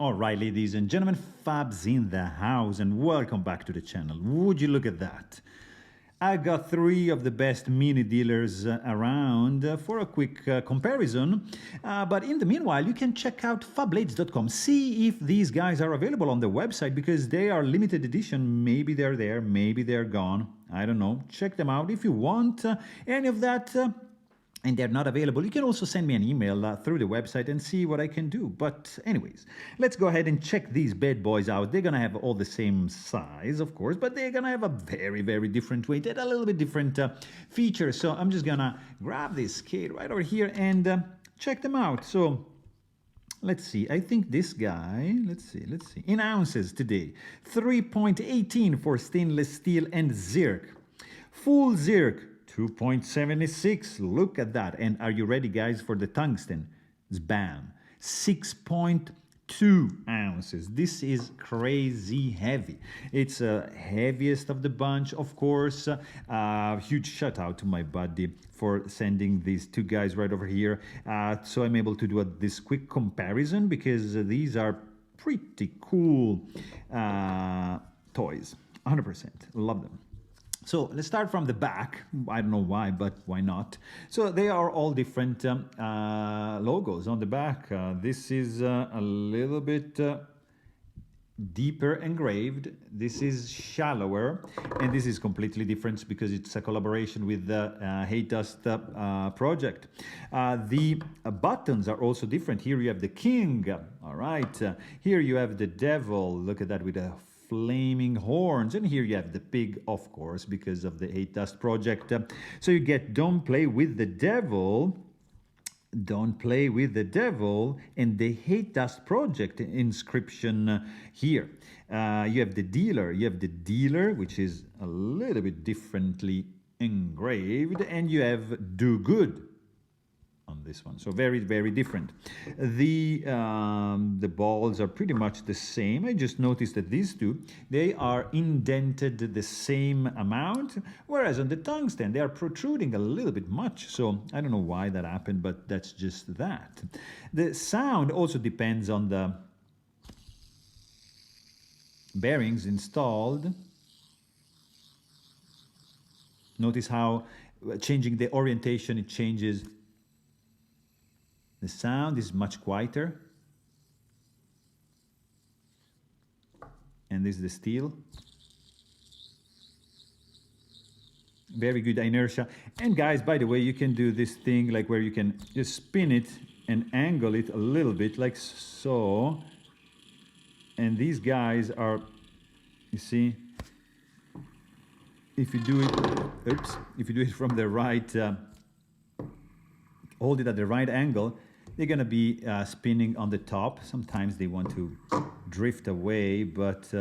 All right, ladies and gentlemen, Fabs in the house, and welcome back to the channel. Would you look at that? I got 3 of the best mini dealers around for a quick comparison. But in the meanwhile, you can check out Fablades.com. See if these guys are available on the website because they are limited edition. Maybe they're there, maybe they're gone. I don't know. Check them out if you want any of that. And they're not available, you can also send me an email through the website and see what I can do. But anyways, let's go ahead and check these bad boys out. They're gonna have all the same size, of course, but they're gonna have a very, very different weight and a little bit different features. So I'm just gonna grab this kit right over here and check them out. So let's see, I think this guy, let's see, in ounces today, 3.18 for stainless steel and ZIrc. Full ZIrc, 2.76, look at that. And are you ready, guys, for the tungsten? Bam, 6.2 ounces. This is crazy heavy. It's heaviest of the bunch, of course. Huge shout out to my buddy for sending these 2 guys right over here. So I'm able to do this quick comparison because these are pretty cool toys. 100%, love them. So let's start from the back. I don't know why, but why not? So they are all different logos on the back. This is a little bit deeper engraved. This is shallower, and this is completely different because it's a collaboration with the Hate Dust project. The buttons are also different. Here you have the king. All right. Here you have the devil. Look at that with a flaming horns, and here you have the pig, of course, because of the Hate Dust project. So you get don't play with the devil, don't play with the devil, and the Hate Dust project inscription here. You have the dealer, which is a little bit differently engraved, and you have do good on this one, so very, very different. The balls are pretty much the same. I just noticed that these 2, they are indented the same amount, whereas on the tungsten they are protruding a little bit much. So I don't know why that happened, but that's just that. The sound also depends on the bearings installed. Notice how changing the orientation, it changes. The sound is much quieter. And this is the steel. Very good inertia. And guys, by the way, you can do this thing like where you can just spin it and angle it a little bit like so. And these guys are, you see, if you do it from the right, hold it at the right angle, they're going to be spinning on the top. Sometimes they want to drift away, but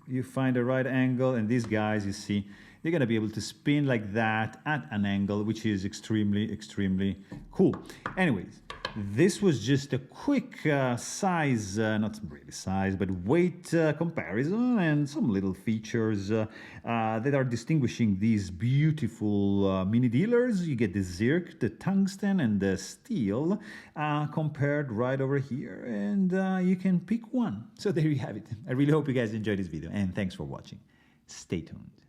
you find the right angle, and these guys, you see, they're going to be able to spin like that at an angle, which is extremely, extremely cool. Anyways, this was just a quick size, not really size, but weight comparison and some little features that are distinguishing these beautiful mini dealers. You get the ZIrc, the tungsten, and the steel compared right over here, and you can pick one. So there you have it. I really hope you guys enjoyed this video, and thanks for watching. Stay tuned.